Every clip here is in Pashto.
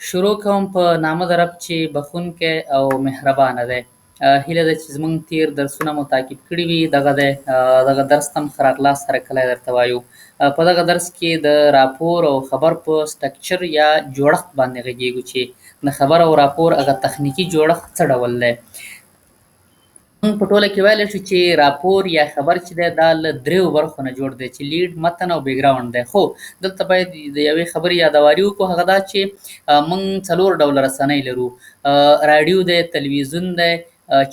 شروع کوم په نامه د رب چې بخښونکی او مهربانه دی. هیله ده چې زموږ تیر درسونه مو تعقیب کړي وي. دغه درس ته هم ښه راغلاست هرکلی درته وایو. په دغه درس کې د راپور او خبر په سټرکچر یا جوړښت باندې غږیږو چې د خبر او راپور هغه تخنیکي جوړښت څه ډول دی. موږ په ټوله کې ویلی شو چې راپور یا خبر چې دی دا له دریو برخو نه جوړ دی چې لید، متن او بیکګراوند دی. خو دلته باید د یوې خبرې یادواري وکړو، هغه دا چې موږ 4 ډوله رسنۍ لرو. راډیو دی، تلویزیون دی،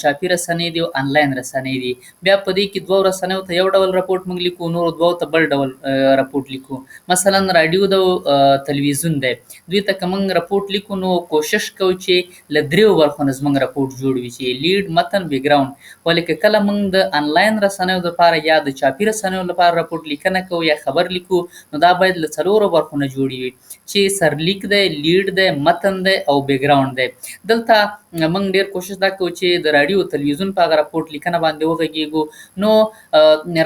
چاپي رسنۍ دي او انلاین رسنۍ دي. بیا په دې کې 2 رسنیو ته یو ډول رپورټ موږ لیکو، نورو 2 ته بل ډول رپورټ لیکو. مثلا راډیو د تلویزیون دی، دوی ته که موږ رپورټ لیکو نو کوشش کوو چې له دریو برخو نه زموږ رپورټ جوړ وي چې لید، متن، بیکګراوند. ولې که کله موږ د انلاین رسنیو لپاره یا د چاپي رسنیو لپاره رپورټ لیکنه کوو یا خبر لیکو نو دا باید له 4 برخو نه جوړ وي چې سرلیک دی، لید دی، متن دی او بیکګراوند دی. دلته موږ ډیر کوشش دا کوو چې د راډیو او تلویزیون په هغه رپورټ لیکنه باندې وغږیږو. نو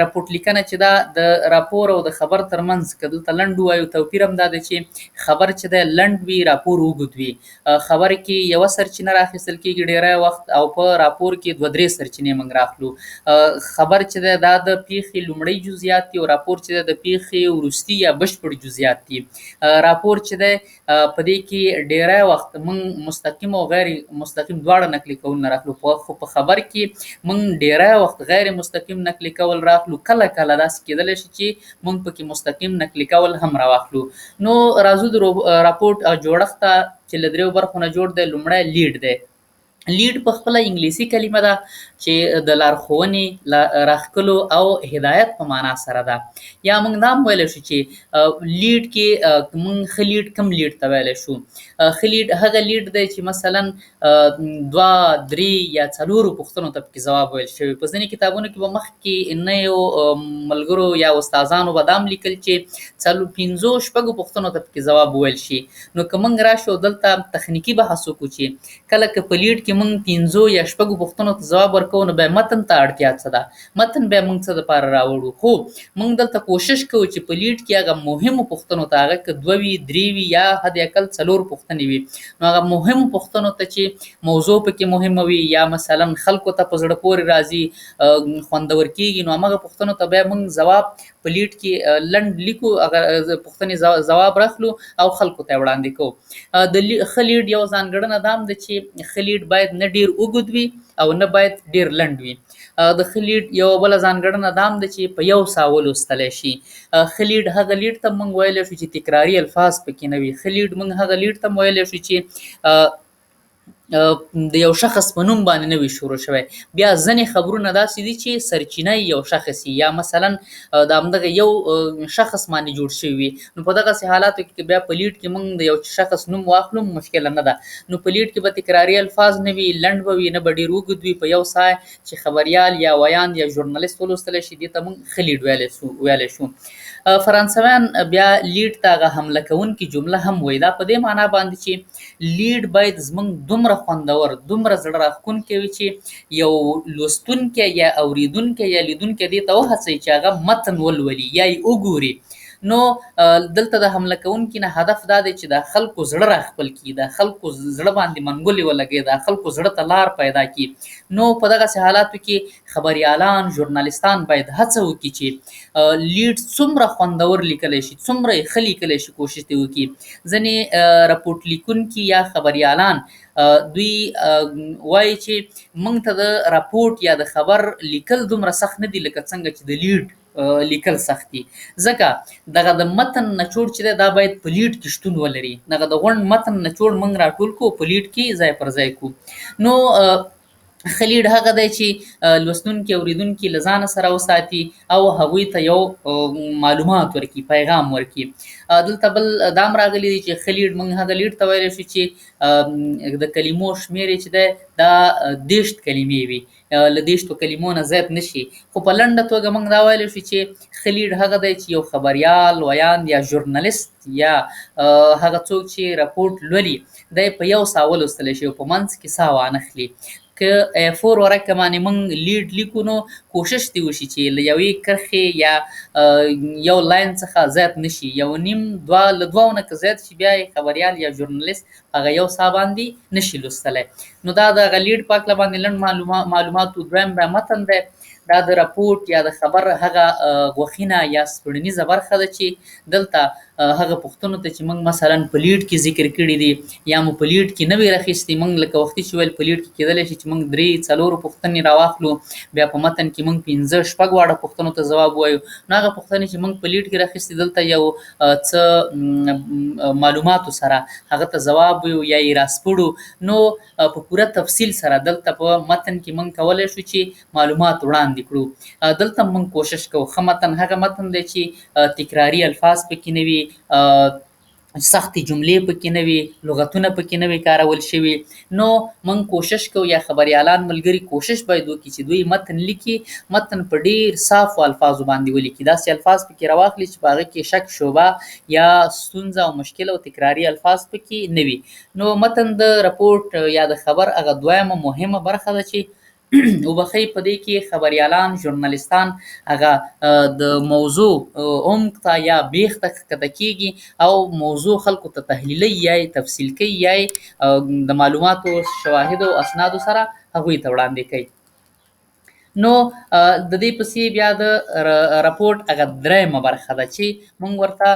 رپورټ لیکنه چې دا د راپور او د خبر ترمنځ که دلته لنډ ووایو توپیر هم دا دی چې خبر چې دی لنډ وي، راپور اوږد وي. خبر کې یوه سرچینه راخیستل کېږي ډیری وخت او په راپور کې 2-3 سرچینې موږ راخلو. خبر چې دی دا د پیښې لومړی جزئیات دي او راپور چې دی د پیښې وروستي یا بشپړ جزئیات دي. راپور چې دی په دې کې ډیری وخت موږ مستقیم او غیر مستقیم دواړه نقلي کول نه راخلو، خو په خبر کې موږ ډیری وخت غیر مستقیم نقلي کول راخلو. کله کله داسې کیدلی شي چې موږ پکې مستقیم نقلي کول هم راواخلو. نو راځو د راپورټ جوړښت ته چې له دریو برخو نه جوړ دی. لومړی لید دی. لید په خپله انګلیسي کلمه ده چې د لارښوونې، راښکلو او هدایت په معنا سره ده. یا موږ دا هم ویلی شو چې لید کې موږ ښه لید کوم لید ته ویلی شو. ښه لید هغه لید دی چې مثلا 2-3 یا 4 پوښتنو ته پکې ځواب ویل شوی. په ځینې کتابونو کې به مخکې نویو ملګرو یا استادانو به دا هم لیکل چې 5-6 پوښتنو ته پکې ځواب ویل شي. نو که موږ راشو دلته تخنیکي بحث وکړو چې کله که په لید کې موږ 5 یا 6 پوښتنو ته ځواب ورکوو نو بیا متن ته اړتیا څه ده، متن بیا موږ څه دپاره راوړو. خو موږ دلته کوشش کوو چې په لید کې هغه مهمو پوښتنو ته، هغه که 2 وي، 3 وي یا حد اقل 4 پوښتنې وي، نو هغه مهمو پوښتنو ته چې موضوع پکې مهمه وي یا مثلا خلکو ته په زړه پورې راځي، خوندور کېږي، نو همغه پوښتنو ته بیا موږ ځواب په لید کې لنډ لیکو، هغه پوښتنې ځواب راخلو او خلکو ته یې وړاندې کوو. د ښه لید یو ځانګړنه دا هم ده چې ښه لید باید نه ډیر اوږد وي او نه باید ډیر لنډ وي. د ښه لید یوه بله ځانګړنه دا هم ده چې په 1 ساه ولوستلی شي. ښه لید هغه لید ته موږ ویلی شو چې تکراري الفاظ پکې نه وي. ښه لید موږ هغه لید ته ویلی شو چې د یو شخص په نوم باندې نه وي شروع شوی. بیا ځینې خبرونه داسې دي چې سرچینه یې یو شخص وي یا مثلا د همدغه یو شخص باندې جوړ شوي وي. نو په دغسې حالاتو کې بیا په لید کې موږ د یو شخص نوم واخلو مشکله نه ده. نو په لید کې به تکراري الفاظ نه وي، لنډ به وي، نه به ډېر اوږد وي. په 1 ساه چې خبریال یا ویاند یا ژورنالیست ولوستلی شي دې ته موږ ښه لید ویلی شو. فرانسویان بیا لید ته هغه حمله کوونکې جمله هم وایي. دا په دې معنا باندې چې لید باید زموږ دومره خوندور، دومره زړه راښکونکی وي چې یو لوستونکی یا اوریدونکی یا لیدونکی دې ته وهڅوي چې هغه متن ولولي یا یې وګوري. نو دلته د حمله کوونکي نه هدف دا دی چې د خلکو زړه راخپل کړي، د خلکو زړه باندې منګولې ولګوي، د خلکو زړه ته لار پیدا کړي. نو په دغسې حالاتو کې خبریالان، ژورنالیستان باید هڅه وکړي چې لید څومره خوندور لیکلی شي، څومره یې ښه لیکلی شي، کوشش دې وکړي. ځینې رپورټ لیکونکي یا خبریالان دوی وایي چې موږ ته د راپورټ یا د خبر لیکل دومره سخت نه دي لکه څنګه چې د لید لیکل سخت دي. ځکه دغه د متن نچوړ چې دی دا باید په لید کې شتون ولري. دغه د غونډ متن نچوړ موږ راټول کړو، په لید کې ځای پر ځای کړو. نو ښه لید هغه دی چې لوستونکي، اوریدونکي له ځانه سره وساتي او هغوی ته یو معلومات ورکړي، پیغام ورکړي. دلته بل دا هم راغلی دی چې ښه لید موږ هغه لید ته ویلی شو چې د کلمو شمېر یې چې دی دا 30 کلمې وي، له 30 کلمو نه زیات نه شي. خو په لنډه توګه موږ دا ویلی شو چې ښه لید هغه دی چې یو خبریال، ویاند یا ژورنالیست یا هغه څوک چې راپورټ لولي دی په 1 ساه ولوستلی شي او په منځ کې ساه وانخلي. که A4 ورقه باندې موږ لیډ لیکو نو کوشش دې وشي چې له یوې کرښې یا یو لاین څخه زیات نشي، یو نیم له دوو نه که زیات شي بیا یې خبریال یا ژورنالیست هغه یو ساه باندې نشي لوستلی. نو دا د هغه لیډ په هکله باندې لنډ معلومات و. دویم بیا متن دی، دا د راپورټ یا د خبر هغه غوښینه یا سپړنیزه برخه ده چې دلته هغه پوښتنو ته چې موږ مثلا په لیډ کې ذکر کړي دي یا مو په لیډ کې نه وي راخیستي، موږ لکه وختي چې ویل په لیډ کې کیدلی شي چې موږ 3-4 پوښتنې راواخلو، بیا په متن کې موږ 15-16 واړه پوښتنو ته ځواب ووایو. نو هغه پوښتنې چې موږ په لیډ کې راخیستي دلته یو څه معلوماتو سره هغه ته ځواب ویو یا یې راسپړو، نو په پوره تفصیل سره دلته په متن کې موږ کولی شو چې معلومات وړاندې کړو. دلته موږ کوشش کوو ښه متن هغه متن دی چې تکراري الفاظ پکې نه وي، سختې جملې پکې نه وي، لغتونه پکې نه وي کارول شوي. نو موږ کوشش کوو یا خبریالان ملګري کوشش باید وکړي چې دوی متن لیکي، متن په ډیر صافو الفاظو باندې ولیکي، داسې الفاظ پکې راواخلي چې په هغه کې شک شبهه یا ستونزه او مشکل او تکراري الفاظ پکې نه وي. نو متن د رپورټ یا د خبر هغه دویمه مهمه برخه ده چې وبخښئ په دې کې خبریالان ژورنالیستان هغه د موضوع عمق ته یا بیخ ته ښکته کیږي او موضوع خلکو ته تحلیلي یا یې تفصیل کوي یا یې د معلوماتو شواهدو اسنادو سره هغوی ته وړاندې کوي. نو د دې پسې بیا د راپورټ هغه دریمه برخه ده چې موږ ورته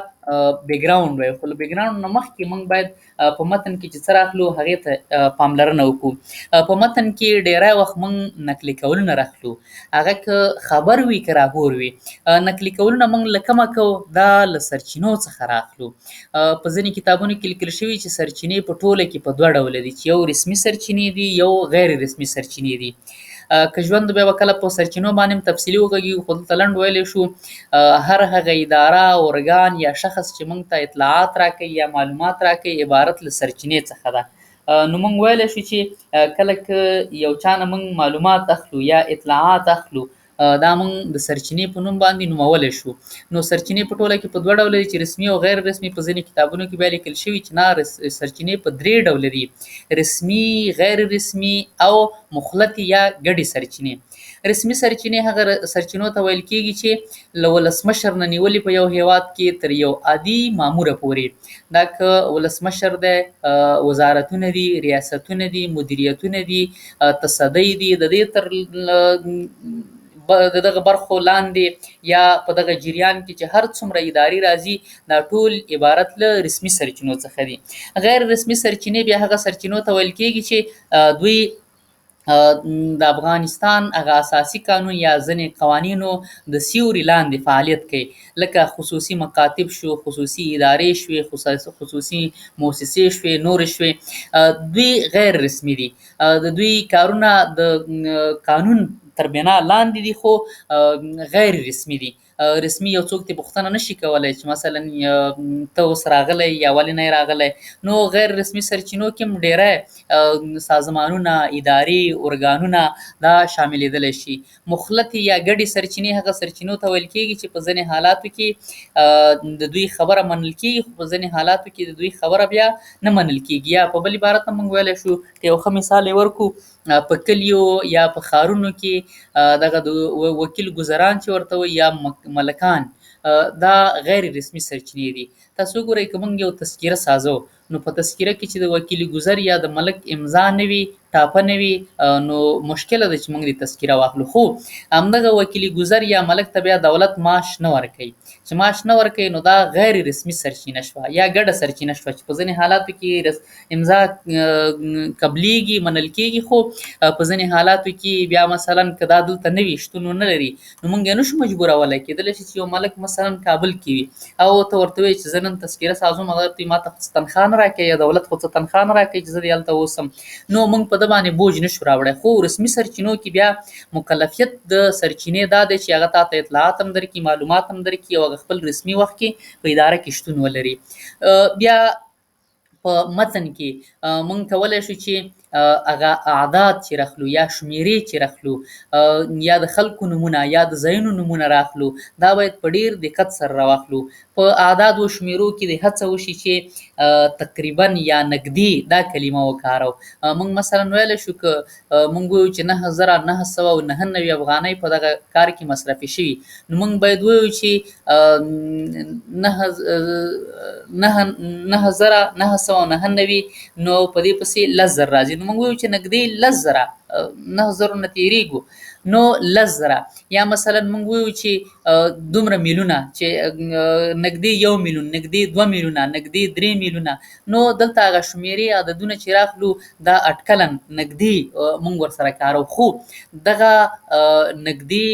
بیکګراوند وایو، خو له بیکګراوند نه مخکې موږ باید په متن کې چې څه راخلو هغې ته پاملرنه وکړو. په متن کې ډیری وخت موږ نقلي کولونه راخلو، هغه که خبر وي که راپور وي. نقلي کولونه موږ له کومه کوو؟ دا له سرچینو څخه راخلو. په ځینې کتابونو کې لیکل شوي چې سرچینې په ټوله کې په 2 ډوله دي، چې یو رسمي سرچینې دي، یو غیر رسمي سرچینې دي. که ژوند بیا به کله په سرچینو باندې هم تفصیلي وغږیږو، خو دلته لنډ ویلی شو هر هغه اداره، ارګان یا شخص چې موږ ته اطلاعات راکوي یا معلومات راکوي عبارت له سرچینې څخه ده. نو موږ ویلی شو چې کله که یو چا نه موږ معلومات اخلو یا اطلاعات اخلو، دا موږ د سرچینې په نوم باندې نومولی شو. نو سرچینې په ټوله کې په 2 ډوله دي چې رسمي او غیر رسمي. په ځینې کتابونو کې بیا لیکل شوي چې نه سرچینې په 3 ډوله دي، رسمي، غیر رسمي او مخلطې یا ګډې سرچینې. رسمي سرچینې هغه سرچینو ته ویل کېږي چې له ولسمشر نه نیولې په یو هیواد کې تر یو عادي ماموره پورې. دا که ولسمشر دی، وزارتونه دي، ریاستونه دي، مدیریتونه دي، تصدۍ دي، د دې تر د دغه برخو لاندې یا په دغه جریان کې چې هر څومره ادارې راځي دا ټول عبارت له رسمي سرچینو څخه دي. غیر رسمي سرچینې بیا هغه سرچینو ته ویل کېږي چې دوی د افغانستان هغه اساسي قانون یا ځینې قوانینو د سیوري لاندې فعالیت کوي، لکه خصوصي مکاتب شو، خصوصي ادارې شوې، خصوصي موسسې شوې، نورې شوې. دوی غیر رسمي دي، د دوی کارونه د قانون تر بنا لاندې دي خو غیر رسمي دي. رسمي یو څوک ته پوښتنه نشي کولی چې مثلا ته اوس راغلی یا ولې نه یې راغلی. نو غیر رسمي سرچینو کې هم ډیری سازمانونه، ادارې، ارګانونه دا شاملېدلی شي. مخلطې یا ګډې سرچینې هغه سرچینو ته ویل کېږي چې په ځینې حالاتو کې د دوی خبره منل کېږي، خو په ځینې حالاتو کې د دوی خبره بیا نه منل کېږي. یا په بل عبارت نه موږ ویلی شو که یو ښه مثال یې ورکړو، په کلیو یا په ښارونو کې دغه د وکیل ګذران چې ورته وایي یا ملکان، دا غیر رسمي سرچینې دي. تاسو وګورئ که موږ یو تذکیره سازو، نو په تذکیره کې چې د وکیل ګذر یا د ملک امضا نه وي، ټاپه نه وي، نو مشکله ده چې موږ دې تذکیره واخلو. خو همدغه وکیل ګذر یا ملک ته بیا دولت معاش نه ورکوي. چې معاش نه ورکوي نو دا غیر رسمي سرچینه شوه یا ګډه سرچینه شوه چې په ځینې حالاتو کې امضا قبلیږي، منل کېږي، خو په ځینې حالاتو کې بیا مثلا که دا دلته نه وي، شتون ونه لري، نو موږ یې نشو مجبورولی. کېدلی شي چې یو ملک مثلا کابل کې وي او ته ورته وایې چې زه نن تذکیره سازوم، هغه ورته وایي ما ته خو څه تنخوا نه راکوي یا دولت خو څه تنخوا نه راکوي چې زه دې هلته اوسم. نو موږ په ده باندې بوج نشو راوړی. خو رسمي سرچینو کې بیا مکلفیت د سرچینې دا دی چې هغه تا ته اطلاعات هم درکړي، معلومات هم درکړي او هغه خپل رسمي وخت کې په اداره کې شتون ولري. بیا په متن کې موږ کولی شو چې هغه اعداد چې راخلو یا شمیرې چې راخلو یا د خلکو نومونه یا د ځایونو نومونه راخلو، دا باید په ډیر دقت سره راواخلو. په اعداد و شمیرو کې د هڅه وشي چې تقریبا یا نږدې دا کلمه وکارو. موږ مثلا ویلی شو که موږ وویو چې 9999 افغانۍ په دغه کار کې مصرفي شوي، نو موږ باید وویو چې 9999 نو په دې پسې 10,000 راځي، نو موږ وایو چې نږدې 10,000 9,000 نه تېرېږو نو 10,000. یا مثلا موږ وایو چې دومره میلیونه چې نږدې 1 میلیون، نږدې 2 میلیونه، نږدې 3 میلیونه، نو دلته هغه شمیرې عددونه چې راخلو دا اټکلا نږدې موږ ورسره کارو، خو دغه نږدې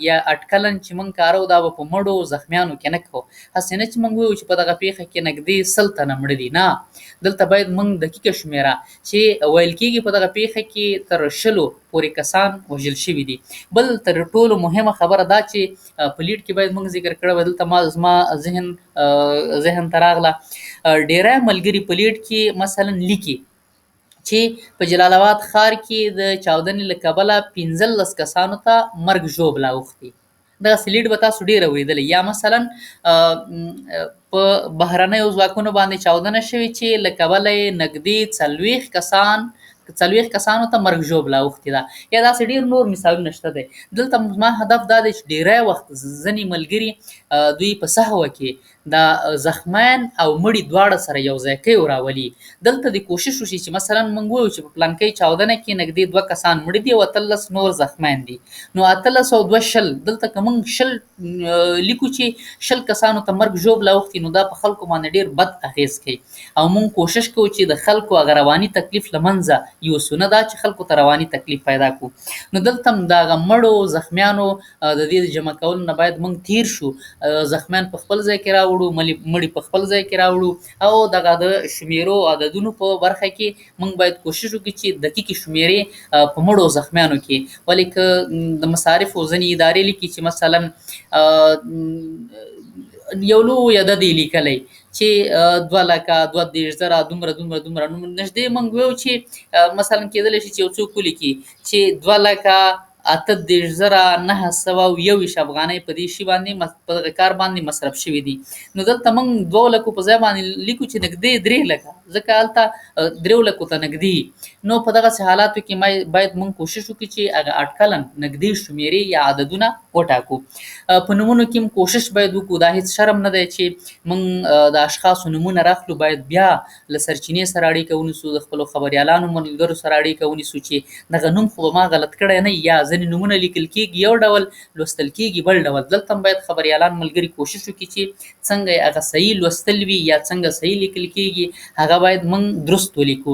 یا اټکلا چې موږ کارو دا به په مړو زخمیانو کې نه کوو. هسې نه چې موږ وایو چې په دغه پیښه کې نږدې 100 تنه مړه دي، نه، دلته باید موږ دقیقه شمیره چې ویل کېږي په دغه پیښه کې تر 100 پورې کسان وژل شوي دي. بل تر ټولو مهمه خبره دا چې په لیډ کې باید موږ ذکر کړی وای، دلته زما ذهن ته راغله ډیری ملګري په لیډ کې مثلا لیکي چې په جلال آباد ښار کې د چاودنې له کبله 15 کسانو ته مرګ ژوبله اوښتي. دغسې لیډ به تاسو ډېره اورېدلی. یا مثلا په بهرنیو ځواکونو باندې چاودنه شوې چې له کبله یې نږدې 40 کسانو ته مرګ ژوبله اوښتې ده. یا داسې ډېر نور مثالونه شته دی. دلته زما هدف دا دی چې ډیری وخت ځینې ملګري دوی په سهوه کې دا زخمیان او مړي دواړه سره یو ځای کوي او راولي. دلته د کوشش وشي چې مثلا موږ وایو چې په پلانکۍ چاودنه کې نږدې 2 کسان مړي دي او 18 نور زخمیان دي، نو 18 او 2 شل، دلته که موږ شل لیکو چې 20 کسانو ته مرګ ژوبله اوښتي، نو دا په خلکو باندې ډېر بد اغېز کوي او موږ کوشش کوو چې د خلکو هغه رواني تکلیف له منځه یوسو، نه دا چې خلکو ته رواني تکلیف پیدا کړو. نو دلته هم د هغه مړو زخمیانو د دې د جمع کولو نه باید موږ تیر شو، زخمیان په خپل ځای کې راوړو، مړي په خپل ځای کې راوړو، او دغه د شمیرو عددونو په برخه کې موږ باید کوشش وکړو چې دقیقې شمیرې په مړو زخمیانو کې. ولې که د مصارفو ځینې ادارې لیکي چې مثلا یو لوی عدد یې لیکلی چې 2 لکه 32,000 دومره دومره دومره، نو نږدې موږ وایو چې مثلا کېدلی شي چې یو څوک ولیکي چې 2 لکه 28,921 افغانۍ په دې شي باندې په دغه کار باندې مصرف شوي دي. نو دلته موږ 2 لکو په ځای باندې لیکو چې نږدې 3 لکه، ځکه هلته 3 لکو ته نږدې. نو په دغسې حالاتو کې باید موږ کوشش وکړو چې هغه اټکلا نږدې شمیرې یا عددونه وټاکو. په نومونو کې هم کوشش باید وکړو، دا هېڅ شرم نه دی چې موږ د اشخاصو نومونه راخلو، باید بیا له سرچینې سره اړیکه ونیسو، د خپلو خبریالانو ملګرو سره اړیکه ونیسو چې دغه نوم خو به ما غلط کړی نه، یا ځینې نومونه لیکل کېږي یو ډول لوستل کېږي بل ډول. دلته هم باید خبریالان ملګري کوشش وکړي چې څنګه یې هغه صحیح لوستل وي یا څنګه صحیح لیکل کېږي هغه باید موږ درست ولیکو.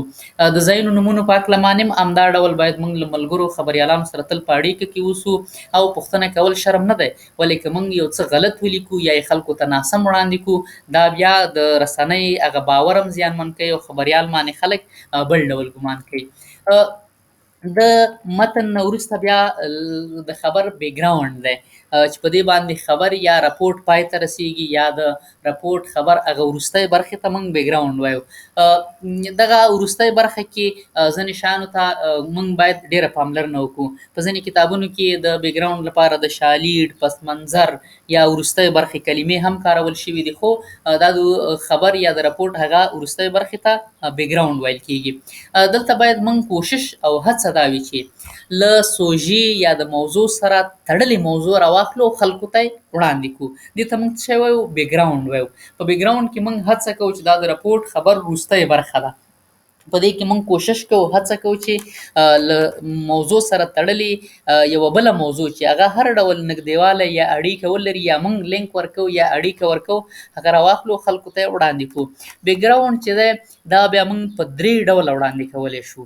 د ځایونو نومونو په هکله باندې هم همدا ډول باید موږ له ملګرو خبریالانو سره تل په اړیکه کې اوسو او پوښتنه کول شرم نه دی. ولې که موږ یو څه غلط ولیکو یا یې خلکو ته ناسم وړاندې کړو، دا بیا د رسنۍ هغه باور هم زیانمن کوي او خبریال باندې خلک بل ډول ګمان کوي. د متن نه وروسته بیا د خبر بیکګراونډ دی چې په دې باندې خبر یا رپورټ پای ته رسیږي، یا د رپورټ خبر هغه وروستی برخې ته موږ بیکګراونډ وایو. دغه وروستی برخه کې ځینې شیانو ته موږ باید ډېره پاملرنه وکړو. په ځینې کتابونو کې د بیکګراونډ لپاره د شالید، پس منظر یا وروستی برخې کلمې هم کارول شوي دي، خو دا د خبر یا د رپورټ هغه وروستی برخې ته بیکګراونډ ویل کېږي. دلته باید موږ کوشش او هڅه دا وي چې له سوژې یا د موضوع سره تړلې موضوع راواخلو او خلکو ته یې وړاندې کړو. دې ته موږ څه شی وایو؟ بیکګراونډ وایو. په بیکګراونډ کې موږ هڅه کوو چې دا د رپورټ خبر وروستی برخه ده، په دې کې موږ کوشش کوو هڅه کوو چې له موضوع سره تړلې یوه بله موضوع چې هغه هر ډول نږدېوالی یا اړیکه ولري یا موږ لینک ورکوو یا اړیکه ورکوو هغه راواخلو خلکو ته یې وړاندې کړو. بیکګراونډ چې دی دا بیا موږ په 3 ډوله وړاندې کولی شو.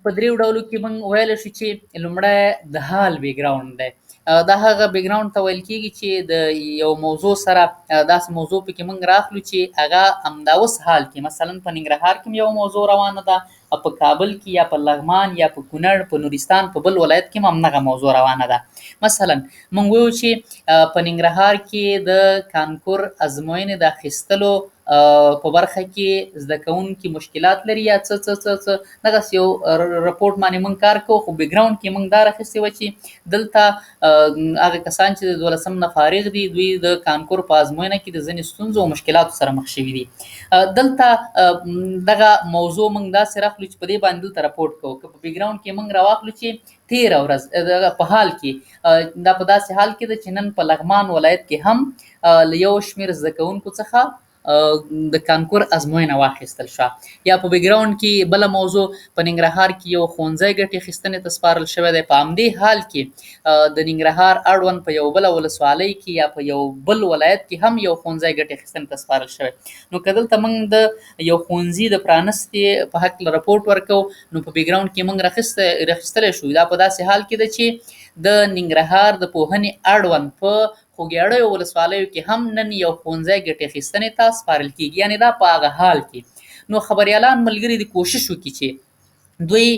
په 3 ډولو کې موږ ویلی شو چې لومړی د حال بیکګراونډ دی. دا هغه بیکګراونډ ته ویل کېږي چې د یو موضوع سره داسې موضوع پکې موږ راخلو چې هغه همدا اوس حال کې مثلا په ننګرهار کې یو موضوع روانه ده، په کابل کې یا په لغمان یا په کونړ په نورستان په بل ولایت کې هم همدغه موضوع روانه ده. مثلا موږ وایو چې په ننګرهار کې د کانکور ازموینې د اخیستلو په برخه کې زده کوونکي مشکلات لري یا څه څه څه څه دغسې یو رپورټ باندې موږ کار کوو. خو بیکګراوند کې موږ دا راخیستې وه چې دلته هغه کسان چې د 12 نه فارغ دي دوی د کانکور په ازموینه کې د ځینې ستونزو او مشکلاتو سره مخ شوي دي. دلته دغه موضوع موږ داسې راخلو چې په دې باندې دلته رپورټ کوو. که په بیکګراوند کې موږ راواخلو چې تېره ورځ دغه په حال کې دا په داسې حال کې ده چې نن په لغمان ولایت کې هم له یو شمېر زده کوونکو څخه د کانکور ازموینه واخیستل شوه. یا په بیکګراوند کې بله موضوع په ننګرهار کې یو ښوونځی ګټې اخیستنې ته سپارل شوی دی. په همدې حال کې د ننګرهار اړوند په یو بله ولسوالۍ کې یا په یو بل ولایت کې هم یو ښوونځی ګټې اخیستنې ته سپارل شوی. نو که دلته موږ د یو ښوونځي د پرانستې په هکله رپورټ ورکوو نو په بیکګراوند کې موږ راخیستلی شو. دا په داسې حال کې ده چې د ننګرهار د پوهنې اړوند په خوږیاړیو ولسوالیو کې هم نن یو ښوونځی ګټې اخیستنې ته سپارل کېږي. یعنې دا په هغه حال کې نو خبریالان ملګري دې کوشش وکړي چې دوی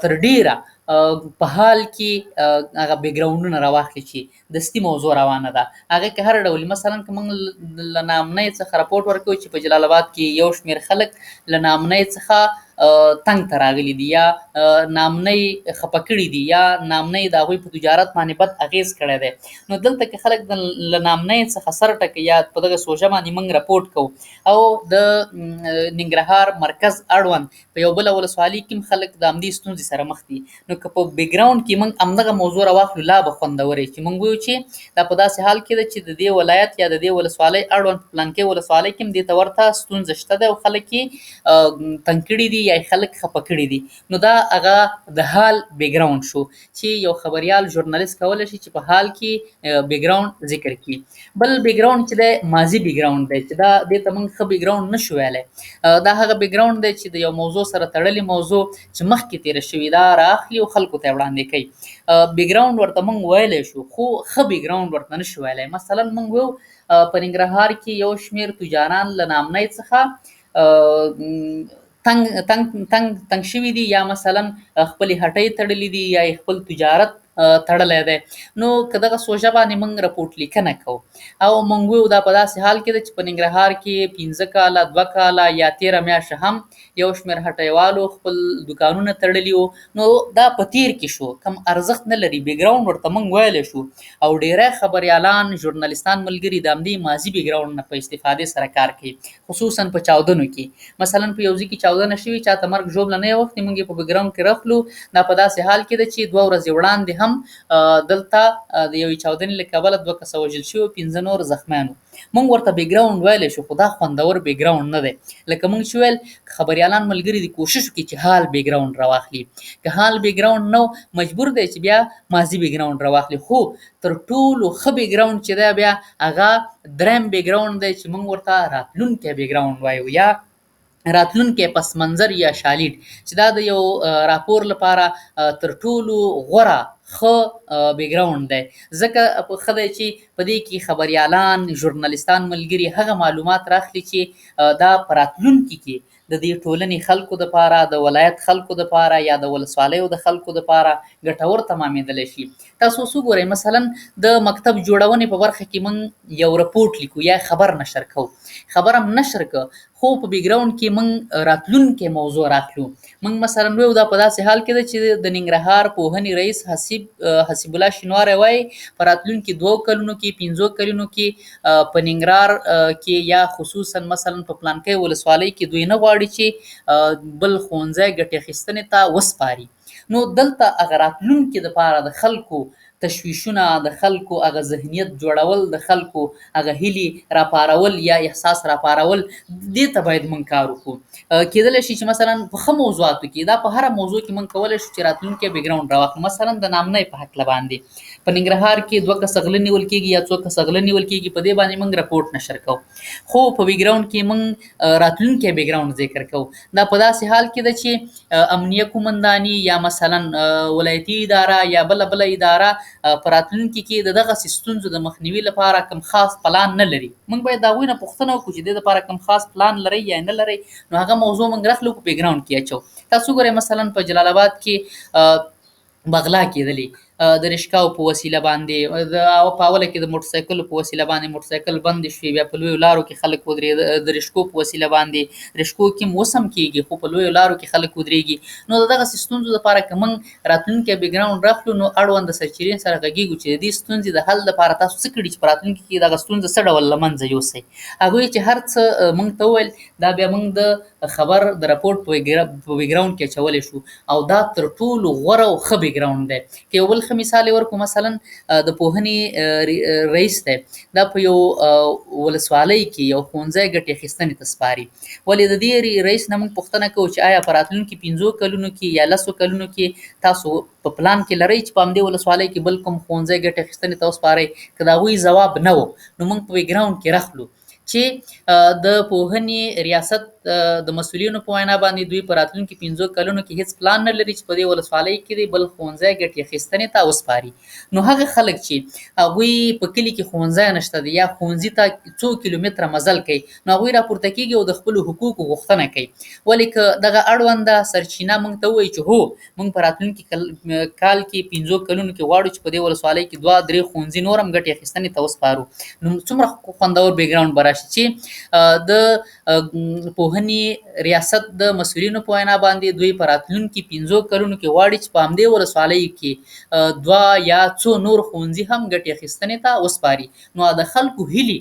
تر ډیره په حال کې هغه بیکګراوندونه راواخلي چې دستي موضوع روانه ده. هغې کې هر ډول مثلا که موږ له نامنۍ څخه رپورټ ورکوو چې په جلال آباد کې یو شمېر خلک له نامنۍ څخه تنګ ته راغلي دي یا نامنۍ خفه کړي دي یا نامنۍ د هغوی په تجارت باندې بد اغېز کړی دی. نو دلته کې خلک له نامنۍ څخه سر ټکوي یا په دغه سوژه باندې موږ رپورټ کوو او د ننګرهار مرکز اړوند په یو بله ولسوالۍ کې هم خلک د همدې ستونزې سره مخ دي. نو که په بیکګراوند کې موږ همدغه موضوع راواخلو لا به خوندوره چې موږ وایو چې دا په داسې حال کې ده چې د دې ولایت یا د دې ولسوالۍ اړوند په پلانکۍ ولسوالۍ کې هم دې ته ورته ستونزه شته ده او خلک یې تنګ کړي دي یا خلک خفه کړي دي. نو دا هغه د حال بیکګراوند شو چې یو خبریال ژورنالیست کولی شي چې په حال کې بیکګراوند ذکر کړي. بل بیکګراوند چې دی ماضي بیکګراوند دی چې دا دې ته موږ ښه بیکګراوند نشو ویلی. دا هغه بیکګراوند دی چې د یو موضوع سره تړلې موضوع چې مخکې تېره شوې دا رااخلي او خلکو ته یې وړاندې کوي. بیکګراوند ورته موږ ویلی شو خو ښه بیکګراوند ورته نشو ویلی. مثلا موږ ویو په ننګرهار کې یو شمېر تجاران له نامنۍ څخه تنګ شوي دي یا مثلا خپلې هټۍ تړلي دي یا خپل تجارت تړلی دی. نو که دغه سوژه باندې موږ رپورټ لیکنه کوو او موږ ویو دا په داسې حال کې ده چې په ننګرهار کې 15 کاله 2 کاله یا 13 میاشتې هم یو شمېر هټیوالو خپل دوکانونه تړلي وو. نو دا په تیر کې شو کم ارزښت نه لري. بیکګراوند ورته موږ ویلی شو او ډیری خبریالان ژورنالیستان ملګري د همدې ماضي بیکګراوند نه په استفادې سره کار کوي خصوصا په چاودنو کې. مثلا په یو ځای کې چاودنه شوې چاته مرګ ژوبله نه یې وختې موږ یې په بیکګراوند کې راخلو. دا په داسې حال کې ده چې 2 ورځې وړاندې هم دلته د یوې چاودنې له کبله 2 کسه وژل شوي او 15 نور زخمیان وو. موږ ورته بیکګراوند ویلی شو خو دا خوندور بیکګراوند نه دی. لکه موږ چې ویل خبریالان ملګري دي کوشش وکړي چې حال بیکګراوند راواخلي. که حال بیکګراوند نه مجبور دی چې بیا ماضي بیکګراوند راواخلي. خو تر ټولو ښه بیکګراوند چې دی بیا هغه دریم بیکګراوند دی چې موږ ورته راتلونکی بیکګراوند وایو یا راتلونکی پس منظر یا شالید چې دا د یو راپور لپاره تر ټولو غوره ښه بیکګراوند دی. ځکه ښه دی چې په دې کې خبریالان ژورنالیستان ملګري هغه معلومات راخلي چې دا په راتلونکي کې د دې ټولنې خلکو دپاره د ولایت خلکو دپاره یا د ولسوالیو د خلکو دپاره ګټور تمامېدلی شي. تاسو اوس وګورئ مثلا د مکتب جوړونې په برخه کې موږ یو رپورټ لیکو یا خبر نشر کوو. خبر هم نشر که خو په بیکګراوند کې موږ راتلونکی موضوع راخلو. موږ مثلا ویو دا په داسې حال کې ده چې د ننګرهار پوهنې رئیس حسیب الله شینواری وایي په راتلونکي 2 کلونو کې 15 کلونو کې په ننګرهار کې یا خصوصا مثلا په پلانکۍ ولسوالۍ کې دوی نه غواړي چې بل ښوونځی ګټې اخیستنې ته وسپاري. نو دلته هغه راتلونکي دپاره د خلکو تشویشونه د خلکو هغه ذهنیت جوړول د خلکو هغه هیلې راپارول یا احساس راپارول دې ته باید موږ کار وکړو. کېدلی شي چې مثلا په ښه موضوعاتو کې دا په هره موضوع کې موږ کولی شو چې راتلونکی بیکګراوند راواخلو. مثلا د نامنۍ په هکله باندې په ننګرهار کې 2 کسه غله نیول کېږي یا 2 کسه غله نیول کېږي په دې باندې موږ رپورټ نشر کوو خو په بیکګراوند کې موږ راتلونکی بیکګراوند ذکر کوو. دا په داسې حال کې ده چې امنیه قومنداني یا مثلا ولایتي اداره یا بله اداره په راتلونکي کې د دغسې ستونزو د مخنیوي لپاره کوم خاص پلان نه لري. موږ باید د هغوی نه پوښتنه وکړو چې دې دپاره کوم خاص پلان لرئ یا نه لرئ. نو هغه موضوع موږ راخلو په بیکګراوند کې اچو. تاسو وګورئ مثلا په جلال آباد کې بغلا کېدلې د رشقاو په وسیله باندې په اوله کې د موټرسایکلو په وسیله باندې موټرسایکل بندې شوې، بیا په لویو لارو کې خلک ودرېده د رشقو په وسیله باندې، رشقو کې هم اوس هم کېږي خو په لویو لارو کې خلک ودرېږي. نو د دغسې ستونزو دپاره که موږ راتلونکی بیکګراونډ راخلو نو اړونده سرچینې سره غږېږو چې د دې ستونزې د حل دپاره تاسو څه کړي چې په راتلونکي کې دغه ستونزه څه ډول له منځه یوسئ. هغوی چې هر څه موږ ته وویل دا بیا موږ د خبر د راپورټ په بیکګراونډ کې اچولی شو او دا تر ټولو غوره او ښه بیکګراونډ دی. که یو بل ښه مثال یې ورکړو، مثلا د پوهنې رئیس دی، دا په یو ولسوالۍ کې یو ښوونځی ګټې اخیستنې ته سپاري. ولې د دې رئیس نه موږ پوښتنه کوو چې آیا په راتلونکي 5 کلونو کې یا 10 کلونو کې تاسو په پلان کې لرئ چې په همدې ولسوالۍ کې بل کوم ښوونځی ګټې اخیستنې ته وسپارئ؟ که د هغوی ځواب نه و نو موږ په بیکګراونډ کې راخلو چې د پوهنې ریاست د مسؤلینو په وینا باندې دوی په راتلونکي 5 کلونو کې هیڅ پلان نه لري چې په دې ولسوالۍ کې دی بل ښوونځی ګټې اخیستنې ته وسپاري. نو هغه خلک چې هغوی په کلي کې ښوونځی نشته دی یا ښوونځي ته څو کیلومتره مزل کوي، نو هغوی راپورته کېږي او د خپلو حقوقو غوښتنه کوي. ولې که دغه اړونده سرچینه موږ ته ووایي چې هو موږ په راتلونکي کال کې 5 کلونو کې غواړو چې په دې ولسوالۍ کې 2-3 ښوونځي نور هم ګټې اخیستنې ته وسپارو، نو څومره خوندور بیکګراونډ به راشي چې د پوهنې ریاست د مسؤلینو په وینا باندې دوی په راتلونکي 5 کلونو کې غواړي چې په همدې ولسوالۍ کې 2 یا څو نور ښوونځي هم ګټې اخیستنې ته وسپاري. نو د خلکو هیلې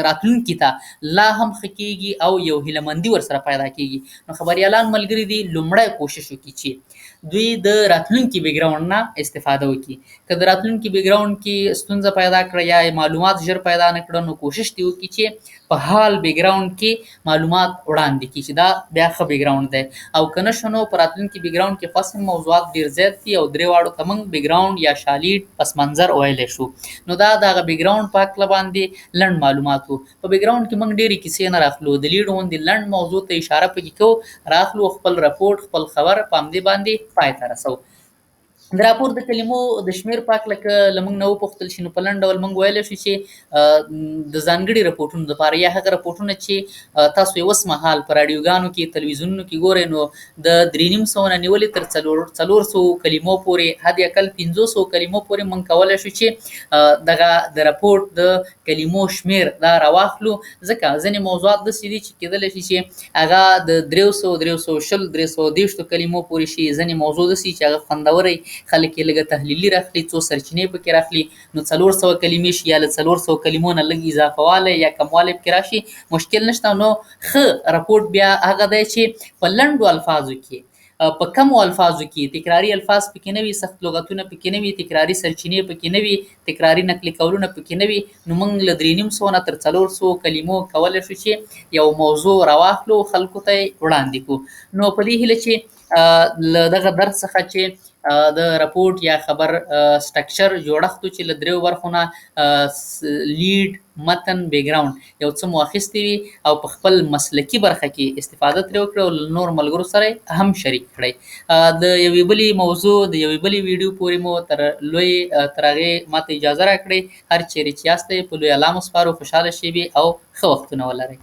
راتلونکي ته لا هم ښه کېږي او یو هیله مندي ورسره پیدا کېږي. نو خبریالان ملګري دي لومړی کوشش وکړي چې دوی د راتلونکي بیکګراونډ نه استفاده وکړي. که د راتلونکي بیکګراونډ کې ستونزه پیدا کړه یا معلومات ژر پیدا نه کړه نو کوشش دې وکړي چې په حال بیکګراونډ کې معلومات وړاندې کړي چې دا بیا ښه بیکګراونډ دی. او که نه شو نو په راتلونکي بیکګراونډ کې خاص موضوعات ډېر زیات دي او درې واړو ته موږ بیکګراونډ یا شالید پس منظر ویلی شو. نو دا د هغه بیکګراونډ په هکله باندې لنډ معلومات وو. په بیکګراونډ کې موږ ډېرې کیسې نه راخلو، د لیډ غوندې لنډ موضوع ته اشاره پکې کوو، راخلو خپل راپورټ خپل خبر په همدې باندې پای ته رسوو. د راپور د کلمو د شمېر په هکله که له موږ نه وپوښتل شي نو په لنډ ډول موږ ویلی شو چې د ځانګړي راپورټونو دپاره یا هغه راپورټونه چې تاسو یې اوس مهال په راډیوګانو کې تلویزیونونو کې ګورئ نو د 350 نه نیولې تر 400 کلمو پورې حد اقل 500 کلمو پورې موږ کولی شو چې دغه د راپورټ د کلمو شمېر دا راواخلو. ځکه ځینې موضوعات داسې دي چې کېدلی شي چې هغه د 300 320 کلمو پورې شي، ځینې موضوع داسې چې هغه خوندوره خلک یې لږه تحلیلي راخلي، څو سرچینې پکې راخلي، نو 400 کلمې شي یا له 400 کلمو نه لږ اضافه والی یا کموالی پکې راشي مشکل نشته. نو ښه راپورټ بیا هغه دی چې په لنډو الفاظو کې په کمو الفاظو کې تکراري الفاظ پکې نه وي، سخت لغتونه پکې نه وي، تکراري سرچینې پکې نه وي، تکراري نقلي کولونه پکې نه وي. نو موږ له 350 نه تر 400 کلمو کولی شو چې یو موضوع راواخلو خلکو ته یې وړاندې کړو. نو په دې هیله چې له دغه درس څخه چې د راپورټ یا خبر سټرکچر جوړښت چې له 3 برخو نه لیډ، متن، بیکګراونډ یو څه مو اخیستې وي او په خپل مسلکي برخه کې استفاده ترې وکړئ او له نور ملګرو سره هم شریک کړئ. د یوې بلې موضوع د یوې بلې ویډیو پورې مو تر هغې ماته اجازه راکړئ. هر چیرې چې یاستئ په لوی الله مو سپارو، خوشحاله شئ او ښه وختونه ولرئ.